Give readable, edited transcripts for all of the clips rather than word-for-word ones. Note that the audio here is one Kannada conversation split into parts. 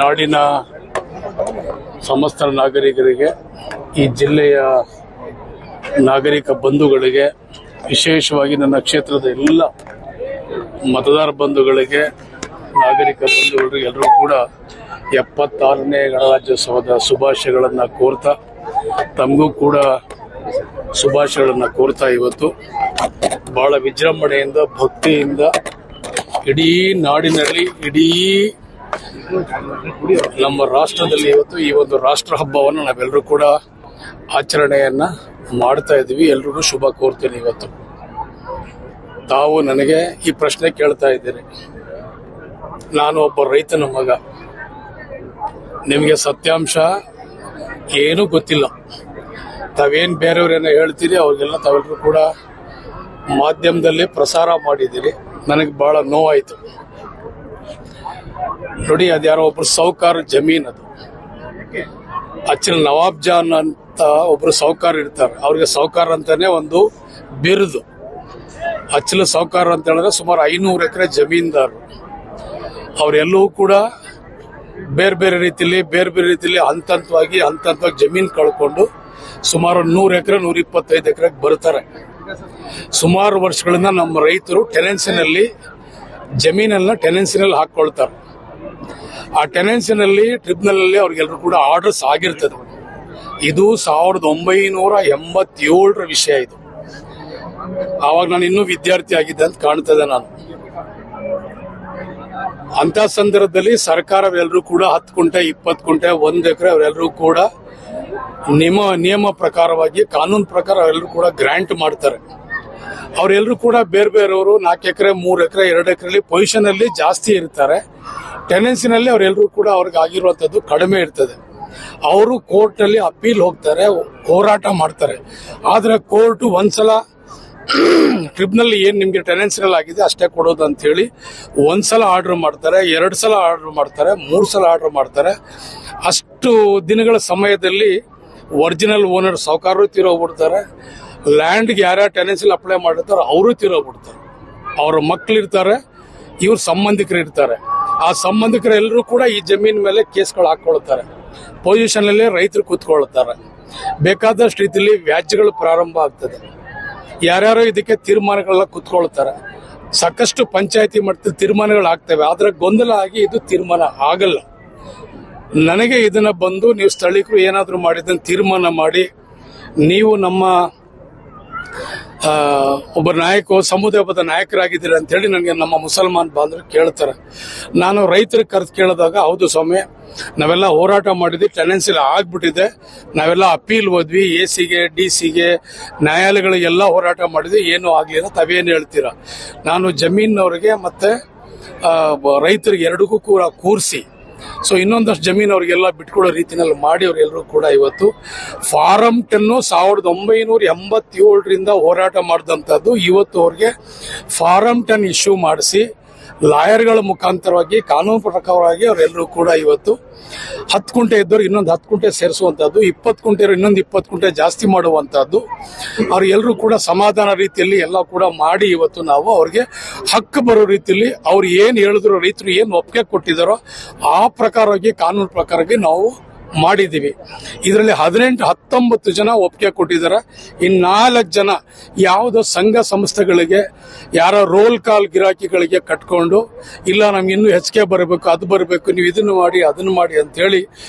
ನಾಡಿನ ಸಮಸ್ತ ನಾಗರಿಕರಿಗೆ, ಈ ಜಿಲ್ಲೆಯ ನಾಗರಿಕ ಬಂಧುಗಳಿಗೆ, ವಿಶೇಷವಾಗಿ ನನ್ನ ಕ್ಷೇತ್ರದ ಎಲ್ಲ ಮತದಾರ ಬಂಧುಗಳಿಗೆ, ನಾಗರಿಕ ಬಂಧುಗಳಿಗೆ ಎಲ್ಲರೂ ಕೂಡ 76ನೇ ಗಣರಾಜ್ಯೋತ್ಸವದ ಶುಭಾಶಯಗಳನ್ನು ಕೋರ್ತಾ, ತಮಗೂ ಕೂಡ ಶುಭಾಶಯಗಳನ್ನು ಕೋರ್ತಾ ಇವತ್ತು ಬಹಳ ವಿಜೃಂಭಣೆಯಿಂದ, ಭಕ್ತಿಯಿಂದ ಇಡೀ ನಾಡಿನಲ್ಲಿ, ಇಡೀ ನಮ್ಮ ರಾಷ್ಟ್ರದಲ್ಲಿ ಇವತ್ತು ಈ ಒಂದು ರಾಷ್ಟ್ರ ಹಬ್ಬವನ್ನು ನಾವೆಲ್ಲರೂ ಕೂಡ ಆಚರಣೆಯನ್ನ ಮಾಡ್ತಾ ಇದ್ದೀವಿ. ಎಲ್ರಿಗೂ ಶುಭ ಕೋರ್ತೇನೆ. ಇವತ್ತು ತಾವು ನನಗೆ ಈ ಪ್ರಶ್ನೆ ಕೇಳ್ತಾ ಇದ್ದೀರಿ. ನಾನು ಒಬ್ಬ ರೈತನ ಮಗ, ನಿಮಗೆ ಸತ್ಯಾಂಶ ಏನೂ ಗೊತ್ತಿಲ್ಲ. ತಾವೇನು ಬೇರೆಯವರೇನೋ ಹೇಳ್ತೀರಿ, ಅವ್ರಿಗೆಲ್ಲ ತಾವೆಲ್ಲರೂ ಕೂಡ ಮಾಧ್ಯಮದಲ್ಲಿ ಪ್ರಸಾರ ಮಾಡಿದ್ದೀರಿ. ನನಗೆ ಬಹಳ ನೋವಾಯಿತು. ನೋಡಿ, ಅದ್ಯಾರೋ ಒಬ್ರು ಸಾಹುಕಾರ ಜಮೀನ್, ಅದು ಅಚ್ಚಲ್ ನವಾಬ್ ಜಾನ್ ಅಂತ ಒಬ್ರು ಸಾಹುಕಾರ ಇರ್ತಾರೆ. ಅವ್ರಿಗೆ ಸಾಹುಕಾರ ಅಂತಾನೆ ಒಂದು ಬಿರುದು. ಅಚ್ಚಲ ಸಾಹುಕಾರ ಅಂತ ಹೇಳಿದ್ರೆ ಸುಮಾರು 500 ಎಕರೆ ಜಮೀನ್ದಾರರು. ಅವರೆಲ್ಲವೂ ಕೂಡ ಬೇರೆ ಬೇರೆ ರೀತಿಯಲ್ಲಿ ಹಂತ ಹಂತವಾಗಿ ಜಮೀನು ಕಳ್ಕೊಂಡು ಸುಮಾರು 100 ಎಕರೆ 125 ಎಕರೆಗೆ ಬರ್ತಾರೆ. ಸುಮಾರು ವರ್ಷಗಳಿಂದ ನಮ್ಮ ರೈತರು ಜಮೀನನ್ನ ಟೆನೆನ್ಸಿನಲ್ಲಿ ಹಾಕೊಳ್ತಾರೆ. ಆ ಟೆನೆನ್ಸಿನಲ್ಲಿ ಟ್ರಿಬ್ಯುನಲ್ ಅಲ್ಲಿ ಅವ್ರಿಗೆಲ್ಲರೂ ಕೂಡ ಆರ್ಡರ್ಸ್ ಆಗಿರ್ತದೆ. ಇದು 1987ರ ವಿಷಯ. ಇದು ಆವಾಗ ನಾನು ಇನ್ನೂ ವಿದ್ಯಾರ್ಥಿ ಆಗಿದ್ದೆ ಅಂತ ಕಾಣ್ತದೆ. ನಾನು ಅಂತ ಸಂದರ್ಭದಲ್ಲಿ ಸರ್ಕಾರವೆಲ್ಲರೂ ಕೂಡ 10 ಗುಂಟೆ 20 ಗುಂಟೆ 1 ಎಕರೆ ಅವರೆಲ್ಲರೂ ಕೂಡ ನಿಯಮ ಪ್ರಕಾರವಾಗಿ, ಕಾನೂನು ಪ್ರಕಾರ ಅವರೆಲ್ಲರೂ ಕೂಡ ಗ್ರಾಂಟ್ ಮಾಡ್ತಾರೆ. ಅವರೆಲ್ಲರೂ ಕೂಡ ಬೇರೆ ಬೇರೆಯವರು 4 ಎಕರೆ 3 ಎಕರೆ 2 ಎಕರೆಲಿ ಪೊಸಿಷನ್ ಅಲ್ಲಿ ಜಾಸ್ತಿ ಇರ್ತಾರೆ. ಟೆನೆನ್ಸಿನಲ್ಲಿ ಅವರೆಲ್ಲರೂ ಕೂಡ ಅವ್ರಿಗೆ ಆಗಿರುವಂತದ್ದು ಕಡಿಮೆ ಇರ್ತದೆ. ಅವರು ಕೋರ್ಟ್ ನಲ್ಲಿ ಅಪೀಲ್ ಹೋಗ್ತಾರೆ, ಹೋರಾಟ ಮಾಡ್ತಾರೆ. ಆದ್ರೆ ಕೋರ್ಟ್ ಒಂದ್ಸಲ ಟ್ರಿಬ್ಯುನಲ್ ಏನ್ ನಿಮ್ಗೆ ಟೆನೆನ್ಸಿನಲ್ಲಿ ಆಗಿದೆ ಅಷ್ಟೇ ಕೊಡೋದು ಅಂತ ಹೇಳಿ ಒಂದ್ಸಲ ಆರ್ಡರ್ ಮಾಡ್ತಾರೆ, 2 ಸಲ ಆರ್ಡರ್ ಮಾಡ್ತಾರೆ, 3 ಸಲ ಆರ್ಡರ್ ಮಾಡ್ತಾರೆ. ಅಷ್ಟು ದಿನಗಳ ಸಮಯದಲ್ಲಿ ಒರಿಜಿನಲ್ ಓನರ್ ಸಾಹುಕಾರರು ತೀರೋಗ್ಬಿಡ್ತಾರೆ. ಲ್ಯಾಂಡ್ಗೆ ಯಾರ್ಯಾರು ಟೆನೆನ್ಸಿಲ್ ಅಪ್ಲೈ ಮಾಡಿರ್ತಾರೆ ಅವರು ತೀರೋಗ್ಬಿಡ್ತಾರೆ. ಅವ್ರ ಮಕ್ಕಳಿರ್ತಾರೆ, ಇವ್ರ ಸಂಬಂಧಿಕರು ಇರ್ತಾರೆ. ಆ ಸಂಬಂಧಿಕರೆಲ್ಲರೂ ಕೂಡ ಈ ಜಮೀನ್ ಮೇಲೆ ಕೇಸ್ಗಳು ಹಾಕೊಳ್ತಾರೆ. ಪೊಸಿಷನ್ ಅಲ್ಲಿ ರೈತರು ಕೂತ್ಕೊಳ್ತಾರೆ. ಬೇಕಾದಷ್ಟು ರೀತಿಯಲ್ಲಿ ವ್ಯಾಜ್ಯಗಳು ಪ್ರಾರಂಭ ಆಗ್ತದೆ. ಯಾರ್ಯಾರೋ ಇದಕ್ಕೆ ತೀರ್ಮಾನಗಳನ್ನ ಕೂತ್ಕೊಳ್ತಾರೆ. ಸಾಕಷ್ಟು ಪಂಚಾಯತಿ ಮಟ್ಟದಲ್ಲಿ ತೀರ್ಮಾನಗಳು ಆಗ್ತವೆ. ಆದ್ರೆ ಗೊಂದಲ ಆಗಿ ಇದು ತೀರ್ಮಾನ ಆಗಲ್ಲ. ನನಗೆ ಇದನ್ನ ಬಂದು ನೀವು ಸ್ಥಳೀಕರು ಏನಾದ್ರು ಮಾಡಿದ್ದನ್ನು ತೀರ್ಮಾನ ಮಾಡಿ, ನೀವು ನಮ್ಮ ಒಬ್ಬ ಸಮುದಾಯದ ನಾಯಕರಾಗಿದ್ದೀರಿ ಅಂತ ಹೇಳಿ ನನಗೆ ನಮ್ಮ ಮುಸಲ್ಮಾನ್ ಬಾಂಧವರು ಕೇಳ್ತಾರೆ. ನಾನು ರೈತರಿಗೆ ಕರೆದು ಕೇಳಿದಾಗ, ಹೌದು ಸ್ವಾಮಿ, ನಾವೆಲ್ಲ ಹೋರಾಟ ಮಾಡಿದ್ವಿ, ಟೆನೆನ್ಸಿಲ್ ಆಗ್ಬಿಟ್ಟಿದೆ, ನಾವೆಲ್ಲ ಅಪೀಲ್ ಹೋದ್ವಿ, AC ಗೆ DC ಗೆ ನ್ಯಾಯಾಲಯಗಳಿಗೆಲ್ಲ ಹೋರಾಟ ಮಾಡಿದ್ವಿ, ಏನೂ ಆಗ್ಲಿಲ್ಲ, ತಾವೇನು ಹೇಳ್ತೀರಾ? ನಾನು ಜಮೀನವ್ರಿಗೆ ಮತ್ತೆ ರೈತರಿಗೆ ಎರಡಿಗೂ ಕೂಡ ಕೂರಿಸಿ, ಸೊ ಇನ್ನೊಂದಷ್ಟು ಜಮೀನು ಅವ್ರಿಗೆಲ್ಲ ಬಿಟ್ಕೊಡೋ ರೀತಿನಲ್ಲಿ ಮಾಡಿ ಅವರೆಲ್ಲರೂ ಕೂಡ ಇವತ್ತು ಫಾರಂ 10 1987ರಿಂದ ಹೋರಾಟ ಮಾಡಿದಂಥದ್ದು. ಇವತ್ತು ಅವ್ರಿಗೆ ಫಾರಂ 10 ಇಶ್ಯೂ ಮಾಡಿಸಿ ಲಾಯರ್ಗಳ ಮುಖಾಂತರವಾಗಿ, ಕಾನೂನು ಪ್ರಕಾರವಾಗಿ ಅವರೆಲ್ಲರೂ ಕೂಡ ಇವತ್ತು 10 ಗುಂಟೆ ಇದ್ದವ್ರಿಗೆ ಇನ್ನೊಂದು 10 ಗುಂಟೆ ಸೇರಿಸುವಂತದ್ದು, 20 ಗುಂಟೆ ಇನ್ನೊಂದು 20 ಗುಂಟೆ ಜಾಸ್ತಿ ಮಾಡುವಂತದ್ದು, ಅವ್ರೆಲ್ಲರೂ ಕೂಡ ಸಮಾಧಾನ ರೀತಿಯಲ್ಲಿ ಎಲ್ಲ ಕೂಡ ಮಾಡಿ ಇವತ್ತು ನಾವು ಅವ್ರಿಗೆ ಹಕ್ಕು ಬರೋ ರೀತಿಯಲ್ಲಿ ಅವ್ರು ಏನ್ ಹೇಳಿದ್ರು, ರೈತರು ಏನ್ ಒಪ್ಪಿಗೆ ಕೊಟ್ಟಿದ್ದಾರೋ ಆ ಪ್ರಕಾರವಾಗಿ, ಕಾನೂನು ಪ್ರಕಾರವಾಗಿ ನಾವು ಮಾಡಿದ್ದೀವಿ. ಇದರಲ್ಲಿ 19 ಜನ ಒಪ್ಪಿಗೆ ಕೊಟ್ಟಿದ್ದಾರೆ. ಇನ್ನು 4 ಜನ ಯಾವುದೋ ಸಂಘ ಸಂಸ್ಥೆಗಳಿಗೆ, ಯಾರೋ ರೋಲ್ ಕಾಲ್ ಗಿರಾಕಿಗಳಿಗೆ ಕಟ್ಕೊಂಡು, ಇಲ್ಲ ನಮ್ಗೆ ಇನ್ನೂ ಹೆಚ್ಚಿಗೆ ಬರಬೇಕು, ಅದು ಬರಬೇಕು, ನೀವು ಇದನ್ನು ಮಾಡಿ ಅದನ್ನು ಮಾಡಿ ಅಂತ ಹೇಳಿ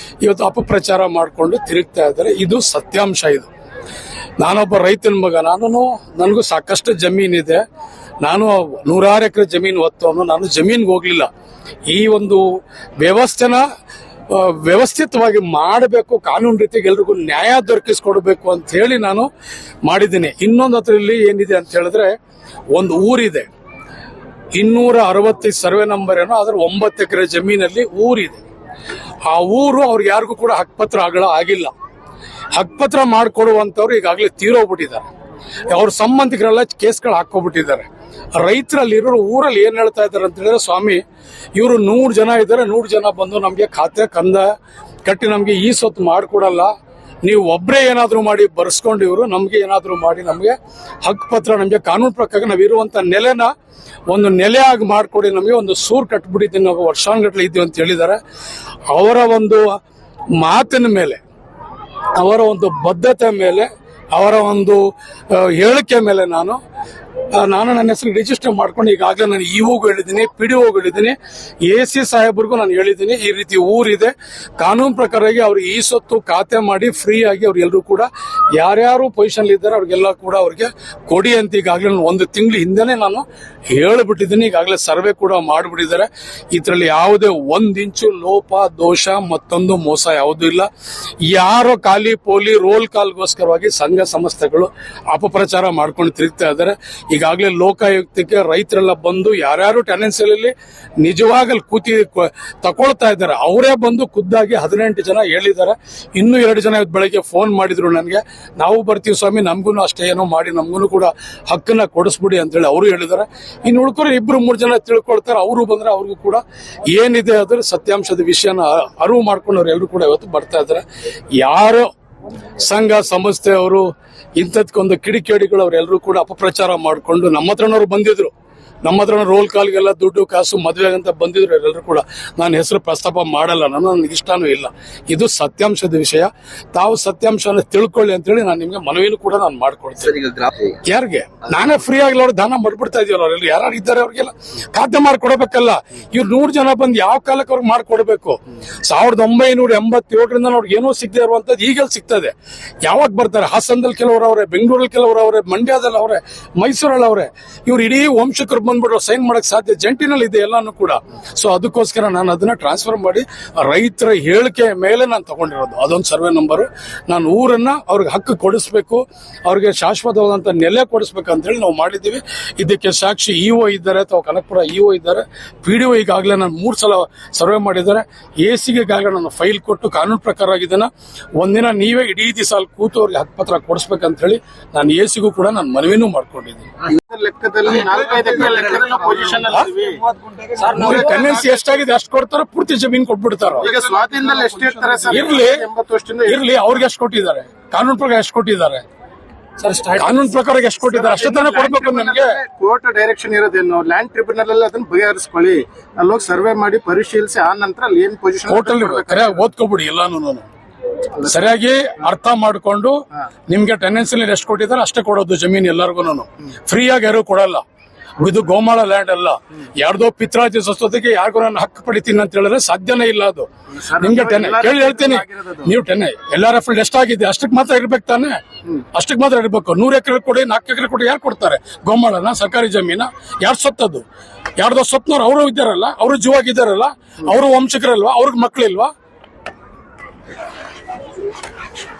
ಇವತ್ತು ಅಪಪ್ರಚಾರ ಮಾಡಿಕೊಂಡು ತಿರುಗ್ತಾ ಇದ್ದಾರೆ. ಇದು ಸತ್ಯಾಂಶ. ಇದು ನಾನೊಬ್ಬ ರೈತನ ಮಗ, ನನಗೂ ಸಾಕಷ್ಟು ಜಮೀನಿದೆ. ನಾನು 106 ಎಕರೆ ಜಮೀನು ಹೊತ್ತವನು. ನಾನು ಜಮೀನ್ಗೆ ಹೋಗ್ಲಿಲ್ಲ. ಈ ಒಂದು ವ್ಯವಸ್ಥಿತವಾಗಿ ಮಾಡಬೇಕು, ಕಾನೂನು ರೀತಿಗೆ ಎಲ್ರಿಗೂ ನ್ಯಾಯ ದೊರಕಿಸ್ಕೊಡ್ಬೇಕು ಅಂತ ಹೇಳಿ ನಾನು ಮಾಡಿದ್ದೀನಿ. ಇನ್ನೊಂದು ಅದರಲ್ಲಿ ಏನಿದೆ ಅಂತ ಹೇಳಿದ್ರೆ, ಒಂದು ಊರಿದೆ, 265 ಸರ್ವೆ ನಂಬರ್ ಏನೋ, ಅದ್ರ 9 ಎಕರೆ ಜಮೀನಲ್ಲಿ ಊರಿದೆ. ಆ ಊರು ಅವ್ರಿಗೆ ಯಾರಿಗೂ ಕೂಡ ಹಕ್ಕುಪತ್ರ ಆಗಿಲ್ಲ. ಹಕ್ಕುಪತ್ರ ಮಾಡಿಕೊಡುವಂತವ್ರು ಈಗಾಗಲೇ ತೀರೋಗ್ಬಿಟ್ಟಿದ್ದಾರೆ. ಅವ್ರ ಸಂಬಂಧಿಕರೆಲ್ಲ ಕೇಸ್ಗಳು ಹಾಕೋಬಿಟ್ಟಿದ್ದಾರೆ. ರೈತರಲ್ಲಿರೋ ಊರಲ್ಲಿ ಏನ್ ಹೇಳ್ತಾ ಇದ್ದಾರೆ ಅಂತ ಹೇಳಿದ್ರೆ, ಸ್ವಾಮಿ, ಇವರು 100 ಜನ ಇದ್ದಾರೆ, 100 ಜನ ಬಂದು ನಮ್ಗೆ ಖಾತೆ ಕಂದ ಕಟ್ಟಿ ನಮ್ಗೆ ಈ ಸೊತ್ತು ಮಾಡ್ಕೊಡಲ್ಲ, ನೀವು ಒಬ್ಬರೇ ಏನಾದರೂ ಮಾಡಿ ಬರ್ಸ್ಕೊಂಡು ಇವರು ನಮಗೆ ಏನಾದರೂ ಮಾಡಿ ನಮಗೆ ಹಕ್ಕು ಪತ್ರ ನಮಗೆ ಕಾನೂನು ಪ್ರಕಾರ ನಾವಿರುವಂಥ ನೆಲೆನ ಒಂದು ನೆಲೆಯಾಗಿ ಮಾಡಿಕೊಡಿ, ನಮಗೆ ಒಂದು ಸೂರು ಕಟ್ಬಿಟ್ಟಿದ್ದೀನಿ, ನಾವು ವರ್ಷಾನುಗಟ್ಟಲೆ ಇದ್ದೀವಿ ಅಂತ ಹೇಳಿದ್ದಾರೆ. ಅವರ ಒಂದು ಮಾತಿನ ಮೇಲೆ, ಅವರ ಒಂದು ಬದ್ಧತೆ ಮೇಲೆ, ಅವರ ಒಂದು ಹೇಳಿಕೆ ಮೇಲೆ ನಾನು ನನ್ನ ಹೆಸರು ರಿಜಿಸ್ಟರ್ ಮಾಡ್ಕೊಂಡು ಈಗಾಗಲೇ ನಾನು ಇಒಗೂ ಹೇಳಿದ್ದೀನಿ, PDO ಹೇಳಿದ್ದೀನಿ, AC ಸಾಹೇಬ್ರಿಗೂ ನಾನು ಹೇಳಿದ್ದೀನಿ. ಈ ರೀತಿ ಊರಿದೆ, ಕಾನೂನು ಪ್ರಕಾರವಾಗಿ ಅವ್ರಿಗೆ ಈ ಸೊತ್ತು ಖಾತೆ ಮಾಡಿ ಫ್ರೀ ಆಗಿ ಅವ್ರಿಗೆಲ್ಲರೂ ಕೂಡ ಯಾರ್ಯಾರು ಪೊಸಿಷನ್ ಇದ್ದಾರೆ ಅವ್ರಿಗೆಲ್ಲ ಕೂಡ ಅವ್ರಿಗೆ ಕೊಡಿ ಅಂತ ಈಗಾಗಲೇ ನಾನು 1 ತಿಂಗಳ ಹಿಂದೆನೆ ನಾನು ಹೇಳಿಬಿಟ್ಟಿದ್ದೀನಿ. ಈಗಾಗಲೇ ಸರ್ವೆ ಕೂಡ ಮಾಡಿಬಿಟ್ಟಿದ್ದಾರೆ. ಇದರಲ್ಲಿ ಯಾವುದೇ 1 ಇಂಚು ಲೋಪ ದೋಷ ಮತ್ತೊಂದು ಮೋಸ ಯಾವುದೂ ಇಲ್ಲ. ಯಾರೋ ಖಾಲಿ ಪೋಲಿ ರೋಲ್ ಕಾಲ್ಗೋಸ್ಕರವಾಗಿ ಸಂಘ ಸಂಸ್ಥೆಗಳು ಅಪಪ್ರಚಾರ ಮಾಡ್ಕೊಂಡು ತಿರುಗ್ತಾ ಇದ್ದಾರೆ. ಈಗಾಗಲೇ ಲೋಕಾಯುಕ್ತಕ್ಕೆ ರೈತರೆಲ್ಲ ಬಂದು ಯಾರ್ಯಾರು ಟೆನೆನ್ಸಿಯಲ್ಲಿ ನಿಜವಾಗಲ್ಲಿ ಕೂತಿ ತಗೊಳ್ತಾ ಇದ್ದಾರೆ ಅವರೇ ಬಂದು ಖುದ್ದಾಗಿ 18 ಜನ ಹೇಳಿದ್ದಾರೆ. ಇನ್ನೂ 2 ಜನ ಬೆಳಗ್ಗೆ ಫೋನ್ ಮಾಡಿದ್ರು ನನಗೆ, ನಾವು ಬರ್ತೀವಿ ಸ್ವಾಮಿ, ನಮಗೂ ಅಷ್ಟೇ ಏನೋ ಮಾಡಿ ನಮಗೂ ಕೂಡ ಹಕ್ಕನ್ನ ಕೊಡಿಸ್ಬಿಡಿ ಅಂತೇಳಿ ಅವರು ಹೇಳಿದ್ದಾರೆ. ಇನ್ನು ಉಳ್ಕೊರೆ 2-3 ಜನ ತಿಳ್ಕೊಳ್ತಾರೆ, ಅವರು ಬಂದ್ರೆ ಅವ್ರಿಗೂ ಕೂಡ ಏನಿದೆ ಅದ್ರ ಸತ್ಯಾಂಶದ ವಿಷಯನ ಅರಿವು ಮಾಡ್ಕೊಂಡು ಅವ್ರು ಎಲ್ಲರೂ ಕೂಡ ಇವತ್ತು ಬರ್ತಾ ಇದ್ದಾರೆ. ಯಾರು ಸಂಘ ಸಂಸ್ಥೆಯವರು ಇಂಥದ್ಕೊಂದು ಕಿಡಿಕೇಡಿಗಳು ಅವರೆಲ್ಲರೂ ಕೂಡ ಅಪಪ್ರಚಾರ ಮಾಡಿಕೊಂಡು ನಮ್ಮ ಹತ್ರನವ್ರು ಬಂದಿದ್ರು, ನಮ್ಮ ಹತ್ರ ರೋಲ್ ಕಾಲ್ಗೆಲ್ಲ ದುಡ್ಡು ಕಾಸು ಮದುವೆಗಂತ ಬಂದಿದ್ರು. ಎಲ್ಲರೂ ಕೂಡ ನಾನು ಹೆಸರು ಪ್ರಸ್ತಾಪ ಮಾಡಲ್ಲ, ನನಗೆ ಇಷ್ಟನೂ ಇಲ್ಲ. ಇದು ಸತ್ಯಾಂಶದ ವಿಷಯ, ತಾವು ಸತ್ಯಾಂಶನ ತಿಳ್ಕೊಳ್ಳಿ ಅಂತೇಳಿ ನಾನು ನಿಮ್ಗೆ ಮನವಿನೂ ಕೂಡ ನಾನು ಮಾಡ್ಕೊಡ್ತೀನಿ. ಯಾರಿಗೆ ನಾನೇ ಫ್ರೀ ಆಗಿ ಅವ್ರು ದಾನ ಮಾಡ್ಬಿಡ್ತಾ ಇದೀವಲ್ಲ, ಅವ್ರೆಲ್ಲ ಯಾರು ಇದ್ದಾರೆ ಅವ್ರಿಗೆಲ್ಲ ಖಾತೆ ಮಾಡ್ಕೊಡ್ಬೇಕಲ್ಲ. ಇವ್ರು 100 ಜನ ಬಂದು ಯಾವ ಕಾಲಕ್ಕೆ ಅವ್ರಿಗೆ ಮಾಡ್ಕೊಡ್ಬೇಕು? 1987ರಿಂದ ಅವ್ರಿಗೆ ಏನೋ ಸಿಗದೆ ಇರುವಂತದ್ದು ಈಗಲ್ಲಿ ಸಿಗ್ತದೆ. ಯಾವಾಗ ಬರ್ತಾರೆ? ಹಾಸನದಲ್ಲಿ ಕೆಲವರು ಅವರೇ, ಬೆಂಗಳೂರಲ್ಲಿ ಕೆಲವರು ಅವರೇ, ಮಂಡ್ಯದಲ್ಲಿ ಅವರೇ, ಮೈಸೂರಲ್ಲಿ ಅವರೇ. ಇವ್ರು ಇಡೀ ವಂಶಕರು ಬಂದ್ಬಿಟ್ಟು ಸೈನ್ ಮಾಡಕ್ ಸಾಧ್ಯ, ಜಂಟಿನಲ್ಲಿ ಇದೆ ಎಲ್ಲಾನು ಕೂಡ. ಸೊ ಅದಕ್ಕೋಸ್ಕರ ನಾನು ಅದನ್ನ ಟ್ರಾನ್ಸ್ಫರ್ ಮಾಡಿ ರೈತರ ಹೇಳಿಕೆ ಮೇಲೆ ನಾನು ತಗೊಂಡಿರೋದು. ಅದೊಂದು ಸರ್ವೆ ನಂಬರ್. ನಾನು ಊರನ್ನ ಅವ್ರಿಗೆ ಹಕ್ಕು ಕೊಡಿಸ್ಬೇಕು, ಅವ್ರಿಗೆ ಶಾಶ್ವತವಾದಂತ ನೆಲೆ ಕೊಡಿಸ್ಬೇಕು ಅಂತ ಹೇಳಿ ನಾವು ಮಾಡಿದ್ದೀವಿ. ಇದಕ್ಕೆ ಸಾಕ್ಷಿ EO ಇದ್ದಾರೆ, ಅಥವಾ ಕನಕಪುರ EO ಇದ್ದಾರೆ, PDO ಈಗಾಗಲೇ ನಾನು 3 ಸಲ ಸರ್ವೆ ಮಾಡಿದ್ದಾರೆ. ACಗೆ ಈಗಾಗಲೇ ನಾನು ಫೈಲ್ ಕೊಟ್ಟು ಕಾನೂನು ಪ್ರಕಾರ ಇದನ್ನ ಒಂದಿನ ನೀವೇ ಇಡೀ ದಿವಸ ಅಲ್ಲಿ ಕೂತು ಅವ್ರಿಗೆ ಹಕ್ಕು ಪತ್ರ ಕೊಡಿಸ್ಬೇಕಂತ ಹೇಳಿ ನಾನು ACಗೂ ಕೂಡ ನಾನು ಮನವಿನೂ ಮಾಡ್ಕೊಂಡಿದ್ದೀನಿ. ಲೆಕ್ಕದಲ್ಲಿ 4-5 ಎಕರೆ ಲೆಕ್ಕದಲ್ಲಿ ಪೊಸಿಷನ್ ಟೆನೆನ್ಸಿ ಎಷ್ಟಾಗಿದೆ ಅಷ್ಟು ಕೊಡ್ತಾರೋ, ಪೂರ್ತಿ ಜಮೀನು ಕೊಟ್ಬಿಡ್ತಾರೋ. ಈಗ ಸ್ವಾಧೀನದಲ್ಲಿ ಎಷ್ಟಿರ್ತಾರೆ ಸರ್? ಇರ್ಲಿ ಅವ್ರಿಗೆ ಎಷ್ಟು ಕೊಟ್ಟಿದ್ದಾರೆ, ಕಾನೂನು ಪ್ರಕಾರ ಎಷ್ಟು ಕೊಟ್ಟಿದ್ದಾರೆ, ಕಾನೂನು ಪ್ರಕಾರ ಎಷ್ಟು ಕೊಟ್ಟಿದ್ದಾರೆ ಅಷ್ಟೇ ತಾನೇ ಕೊಡ್ಬೇಕು. ನಮಗೆ ಕೋರ್ಟ್ ಡೈರೆಕ್ಷನ್ ಇರೋದೇನು, ಲ್ಯಾಂಡ್ ಟ್ರಿಬ್ಯುನಲ್ ಅಲ್ಲಿ ಅದನ್ನ ಬಗೆಹರಿಸ್ಕೊಳ್ಳಿ, ಅಲ್ಲೋಗಿ ಸರ್ವೆ ಮಾಡಿ ಪರಿಶೀಲಿಸಿ ಆ ನಂತರ ಅಲ್ಲಿ ಏನ್ ಪೊಸಿಷನ್ ಕೋರ್ಟಲ್ಲಿ ಕರೆಯಾಗಿ ಓದ್ಕೊಬಿಡಿ ಎಲ್ಲಾನು ಸರಿಯಾಗಿ ಅರ್ಥ ಮಾಡ್ಕೊಂಡು. ನಿಮ್ಗೆ ಟೆನೆನ್ಸಿ ಎಷ್ಟು ಕೊಟ್ಟಿದ್ದಾರೆ ಅಷ್ಟೇ ಕೊಡೋದು ಜಮೀನು ಎಲ್ಲರಿಗೂ. ಫ್ರೀ ಆಗಿ ಯಾರು ಕೊಡಲ್ಲ. ಇದು ಗೋಮಾಳ ಲ್ಯಾಂಡ್ ಅಲ್ಲ, ಯಾರ್ದೋ ಪಿತ್ರಾಜಿ ಸ್ವಸ್ಥತೆಗೆ ಯಾರಿಗೂ ನಾನು ಹಕ್ಕು ಪಡಿತೀನಿ ಅಂತ ಹೇಳಿದ್ರೆ ಸಾಧ್ಯನೇ ಇಲ್ಲ. ಅದು ನಿಮ್ಗೆ ಕೇಳಿ ಹೇಳ್ತೀನಿ, ನೀವು LRF ಎಷ್ಟಾಗಿದೆ ಅಷ್ಟಕ್ಕೆ ಮಾತ್ರ ಇರ್ಬೇಕು ತಾನೆ, ಅಷ್ಟಕ್ಕೆ ಮಾತ್ರ ಇರ್ಬೇಕು. 100 ಎಕರೆ ಕೊಡಿ, 4 ಎಕರೆ ಕೊಡಿ, ಯಾರು ಕೊಡ್ತಾರೆ? ಗೋಮಾಳನ ಸರ್ಕಾರಿ ಜಮೀನ ಯಾರು ಸೊತ್ತದು? ಯಾರ್ದೋ ಸೊತ್ನವ್ರು ಅವರು ಇದ್ದಾರಲ್ಲ, ಅವರು ಜೀವಾಗಿದ್ದಾರಲ್ಲ, ಅವರು ವಂಶಕರಲ್ವಾ, ಅವ್ರಿಗೆ ಮಕ್ಳಿಲ್ವಾ?